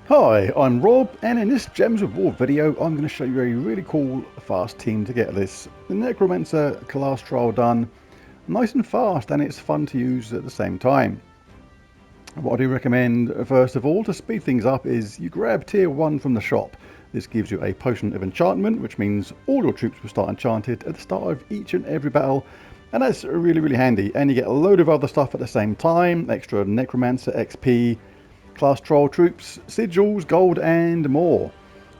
Hi, I'm Rob, and in this Gems of War video I'm going to show you a really cool fast team to get this the Necromancer Class Trial done nice and fast, and it's fun to use at the same time. What I do recommend first of all to speed things up is you grab tier 1 from the shop. This gives you a potion of enchantment, which means all your troops will start enchanted at the start of each and every battle, and that's really handy. And you get a load of other stuff at the same time, extra Necromancer XP, Class Trial troops, sigils, gold and more.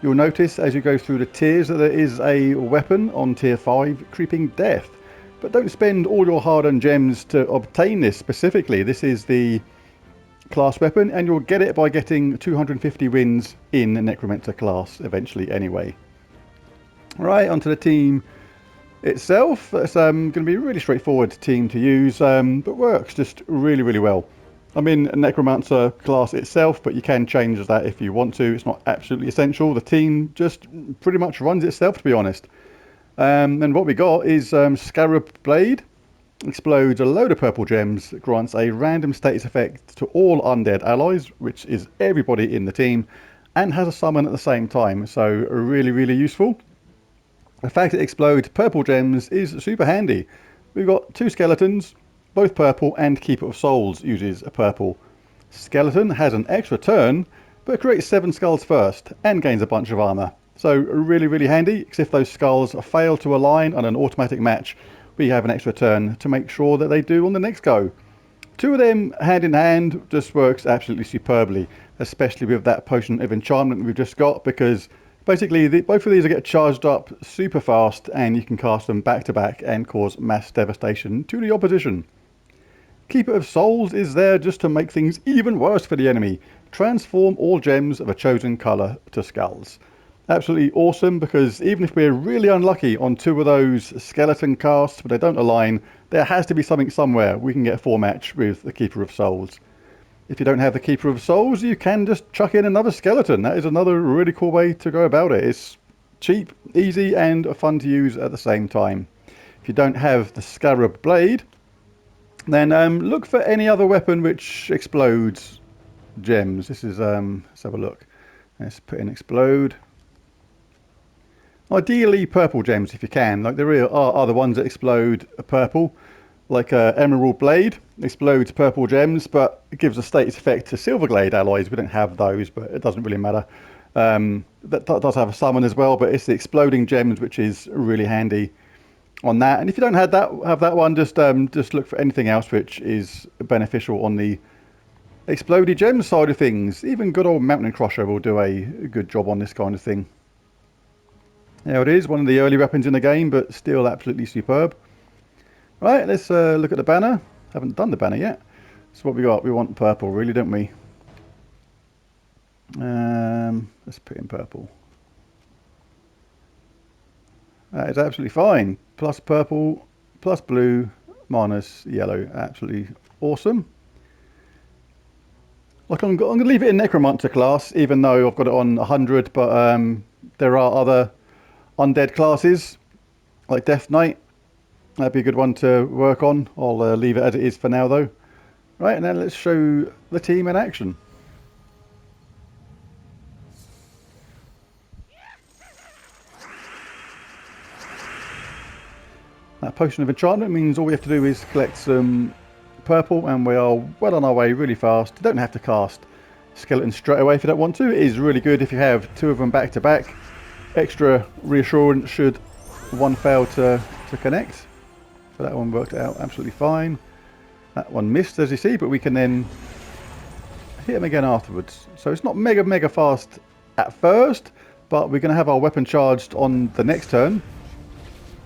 You'll notice as you go through the tiers that there is a weapon on tier 5, Creeping Death. But don't spend all your hard-earned gems to obtain this specifically. This is the class weapon, and you'll get it by getting 250 wins in Necromancer class eventually anyway. Right, onto the team itself. It's going to be a really straightforward team to use, but works just really well. I'm in Necromancer class itself, but you can change that if you want to. It's not absolutely essential. The team just pretty much runs itself, to be honest. And what we got is Scarab Blade. Explodes a load of purple gems, grants a random status effect to all undead allies, which is everybody in the team, and has a summon at the same time, so really useful. The fact it explodes purple gems is super handy. We've got 2 skeletons, both purple, and Keeper of Souls uses a purple. Skeleton has an extra turn, but creates 7 skulls first, and gains a bunch of armor. So really handy, because if those skulls fail to align on an automatic match, we have an extra turn to make sure that they do on the next go. 2 of them hand in hand just works absolutely superbly, especially with that potion of enchantment we've just got, because basically both of these get charged up super fast and you can cast them back to back and cause mass devastation to the opposition. Keeper of Souls is there just to make things even worse for the enemy. Transform all gems of a chosen colour to skulls. Absolutely awesome, because even if we're really unlucky on 2 of those skeleton casts but they don't align, there has to be something somewhere we can get a 4 match with the Keeper of Souls. If you don't have the Keeper of Souls, you can just chuck in another skeleton. That is another really cool way to go about it. It's cheap, easy and fun to use at the same time. If you don't have the Scarab Blade, then look for any other weapon which explodes gems. This is, let's have a look. Let's put in Explode. Ideally purple gems if you can. Like there are other ones that explode purple, like Emerald Blade explodes purple gems, but it gives a status effect to Silverglade allies. We don't have those, but it doesn't really matter. That does have a summon as well, but it's the exploding gems which is really handy on that. And if you don't have that one, just look for anything else which is beneficial on the exploding gem side of things. Even good old Mountain Crusher will do a good job on this kind of thing. There it is, one of the early weapons in the game, but still absolutely superb. Right, let's look at the banner. Haven't done the banner yet. So what we got? We want purple, really, don't we? Let's put in purple. That is absolutely fine. Plus purple, plus blue, minus yellow. Absolutely awesome. Like I'm going to leave it in Necromancer class, even though I've got it on 100, but there are other undead classes like Death Knight. That'd be a good one to work on. I'll leave it as it is for now though. Right, and then let's show the team in action. That potion of enchantment means all we have to do is collect some purple, and we are well on our way really fast. You don't have to cast skeletons straight away if you don't want to. It is really good if you have 2 of them back to back. Extra reassurance should one fail to connect. So that one worked out absolutely fine. That one missed, as you see, but we can then hit them again afterwards. So it's not mega fast at first, but we're going to have our weapon charged on the next turn.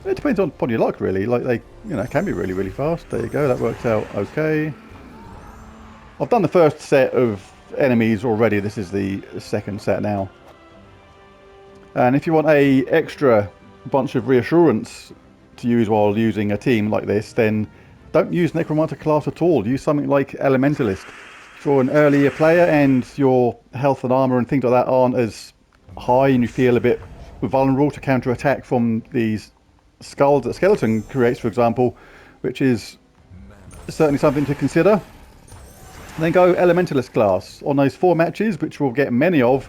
It depends upon your luck, really. Like they, can be really fast. There you go. That worked out okay. I've done the first set of enemies already. This is the second set now. And if you want a extra bunch of reassurance to use while using a team like this, then don't use Necromancer class at all. Use something like Elementalist. If you're an earlier player and your health and armor and things like that aren't as high and you feel a bit vulnerable to counter-attack from these skulls that Skeleton creates, for example, which is certainly something to consider. Then go Elementalist class. On those 4 matches, which we'll get many of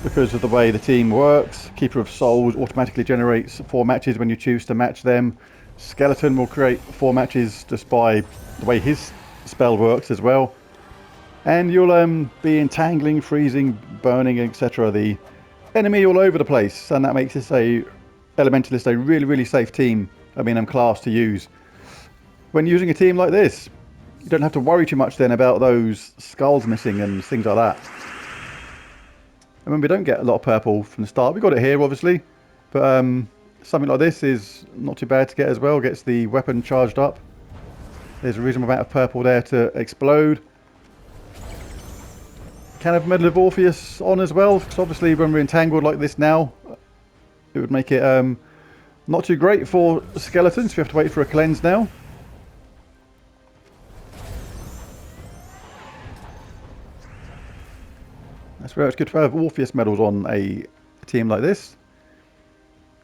because of the way the team works, Keeper of Souls automatically generates 4 matches when you choose to match them. Skeleton will create 4 matches just by the way his spell works as well. And you'll be entangling, freezing, burning, etc. the enemy all over the place, and that makes this a Elementalist a really safe team, class to use. When using a team like this, you don't have to worry too much then about those skulls missing and things like that. I mean, we don't get a lot of purple from the start. We got it here, obviously, but something like this is not too bad to get as well. Gets the weapon charged up. There's a reasonable amount of purple there to explode. Can have Medal of Orpheus on as well, because obviously when we're entangled like this now, it would make it not too great for skeletons. We have to wait for a cleanse now. That's where it's good to have Orpheus medals on a team like this,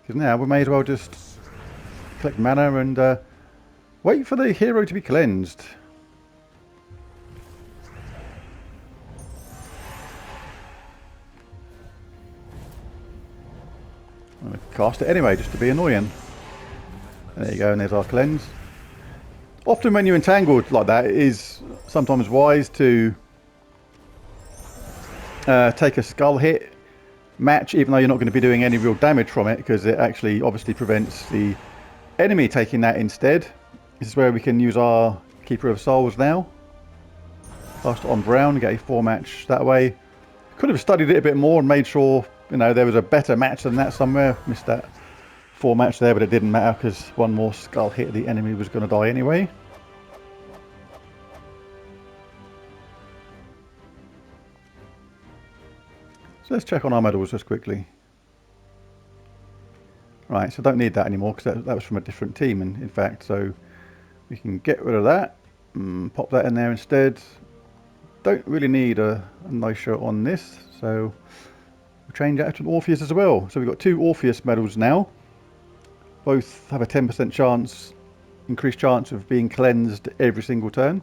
because now we may as well just collect mana and wait for the hero to be cleansed. I'm going to cast it anyway just to be annoying. There you go, and there's our cleanse. Often when you're entangled like that, it is sometimes wise to take a skull hit match, even though you're not going to be doing any real damage from it, because it actually obviously prevents the enemy taking that instead. This is where we can use our Keeper of Souls now. Cast it on brown, get a 4 match that way. Could have studied it a bit more and made sure, you know, there was a better match than that somewhere. Missed that 4 match there, but it didn't matter because one more skull hit, the enemy was going to die anyway. So let's check on our medals just quickly. Right, so don't need that anymore because that was from a different team, in fact, so we can get rid of that. Pop that in there instead. Don't really need a nice shirt on this, so we'll change that to an Orpheus as well. So we've got 2 Orpheus medals now. Both have a 10% chance, increased chance of being cleansed every single turn.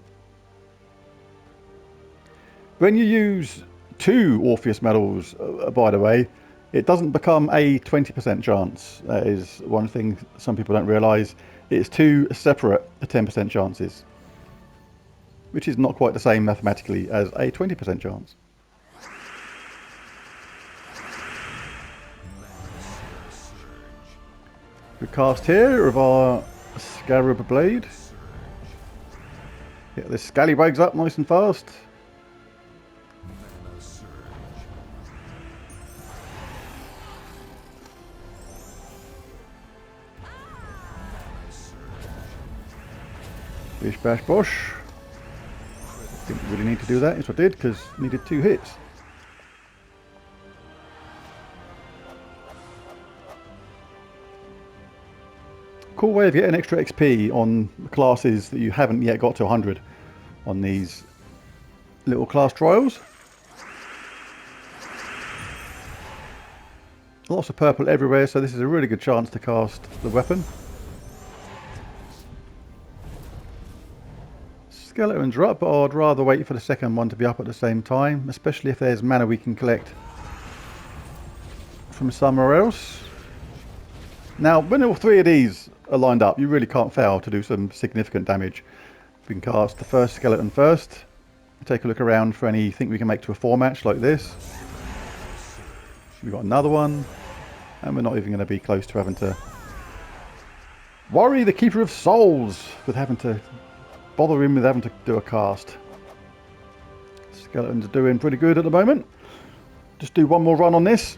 When you use 2 Orpheus medals, by the way, it doesn't become a 20% chance. That is one thing some people don't realise. It's 2 separate 10% chances, which is not quite the same mathematically as a 20% chance. We cast here of our Scarab Blade. Get the scallywags up nice and fast. Bish bash bosh. Didn't really need to do that, yes I did, because needed 2 hits. Cool way of getting extra XP on classes that you haven't yet got to 100 on these little class trials. Lots of purple everywhere, so this is a really good chance to cast the weapon. Skeletons are up, but I'd rather wait for the second one to be up at the same time, especially if there's mana we can collect from somewhere else. Now, when all 3 of these are lined up, you really can't fail to do some significant damage. We can cast the first skeleton first, take a look around for anything we can make to a 4 match like this. We've got another one, and we're not even going to be close to having to worry the Keeper of Souls with having to bother him with having to do a cast. Skeletons are doing pretty good at the moment. Just do one more run on this.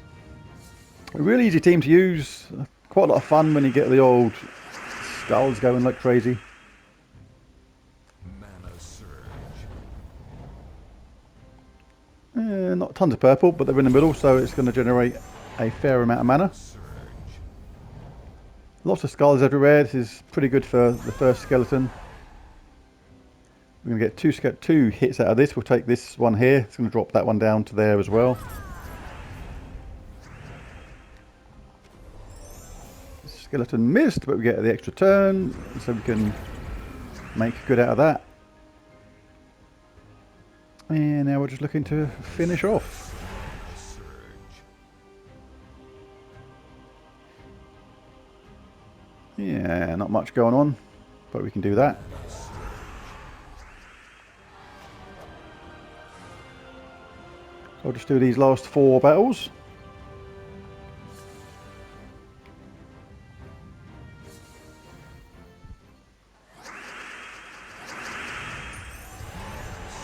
A really easy team to use. Quite a lot of fun when you get the old skulls going like crazy. Not tons of purple, but they're in the middle, so it's going to generate a fair amount of mana. Lots of skulls everywhere. This is pretty good for the first skeleton. We're going to get 2 hits out of this. We'll take this one here. It's going to drop that one down to there as well. Skeleton missed, but we get the extra turn, so we can make good out of that. And now we're just looking to finish off. Yeah, not much going on, but we can do that. So I'll just do these last 4 battles.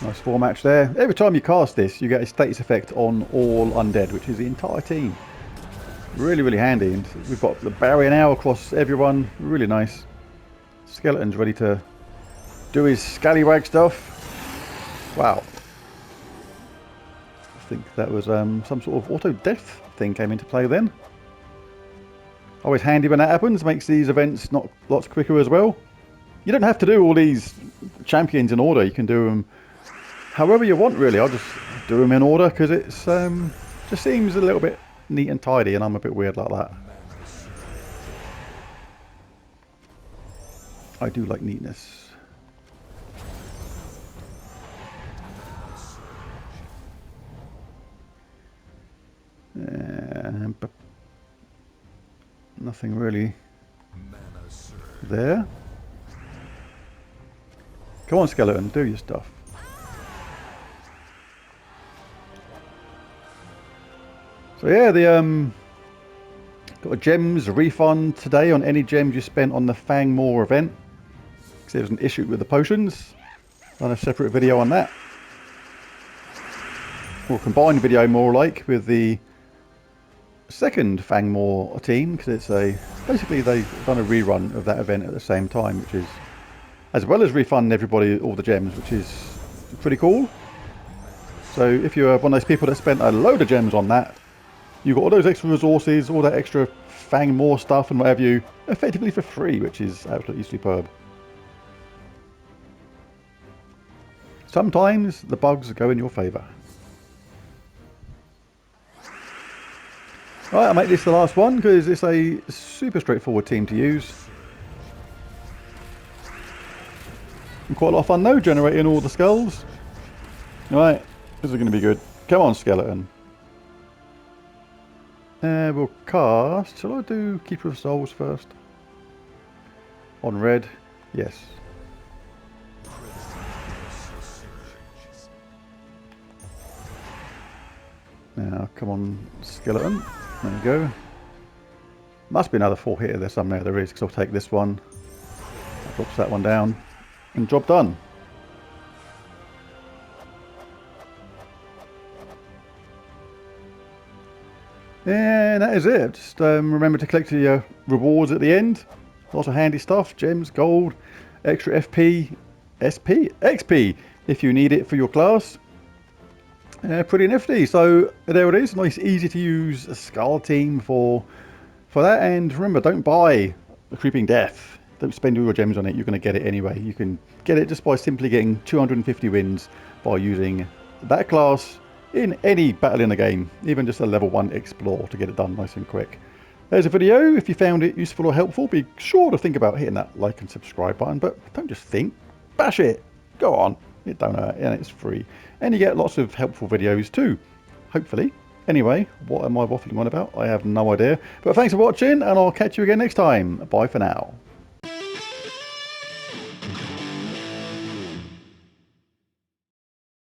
Nice 4 match there. Every time you cast this, you get a status effect on all undead, which is the entire team. Really, really handy. And we've got the barrier now across everyone. Really nice. Skeleton's ready to do his scallywag stuff. Wow. I think that was some sort of auto-death thing came into play then. Always handy when that happens. Makes these events not lots quicker as well. You don't have to do all these champions in order. You can do them however you want, really. I'll just do them in order because it's just seems a little bit neat and tidy, and I'm a bit weird like that. I do like neatness. But nothing really there. Come on, skeleton, do your stuff. So yeah, the got a gems refund today on any gems you spent on the Fang Maw event. Because there was an issue with the potions. Done a separate video on that. Or combined video more like with the second Fang Maw team, because it's basically they've done a rerun of that event at the same time, which is as well as refunding everybody all the gems, which is pretty cool. So if you're one of those people that spent a load of gems on that, you got all those extra resources, all that extra Fang Maw stuff and what have you, effectively for free, which is absolutely superb. Sometimes the bugs go in your favour. Right, I'll make this the last one because it's a super straightforward team to use. And quite a lot of fun though, generating all the skulls. Right, this is going to be good. Come on, skeleton. We'll cast. Shall I do Keeper of Souls first? On red, yes. Now, come on, skeleton. There we go. Must be another 4 hitter there somewhere. There is, because I'll take this one. That drops that one down. And job done. And that is it. Just remember to collect your rewards at the end. Lots of handy stuff. Gems, gold, extra FP, SP, XP if you need it for your class. Pretty nifty. So there it is. Nice, easy to use skull team for that. And remember, don't buy the Creeping Death. Don't spend all your gems on it. You're going to get it anyway. You can get it just by simply getting 250 wins by using that class in any battle in the game. Even just a level 1 explore to get it done nice and quick. There's a video. If you found it useful or helpful, be sure to think about hitting that like and subscribe button. But don't just think. Bash it. Go on. It don't hurt, and it's free. And you get lots of helpful videos too, hopefully. Anyway, what am I waffling on about? I have no idea. But thanks for watching, and I'll catch you again next time. Bye for now.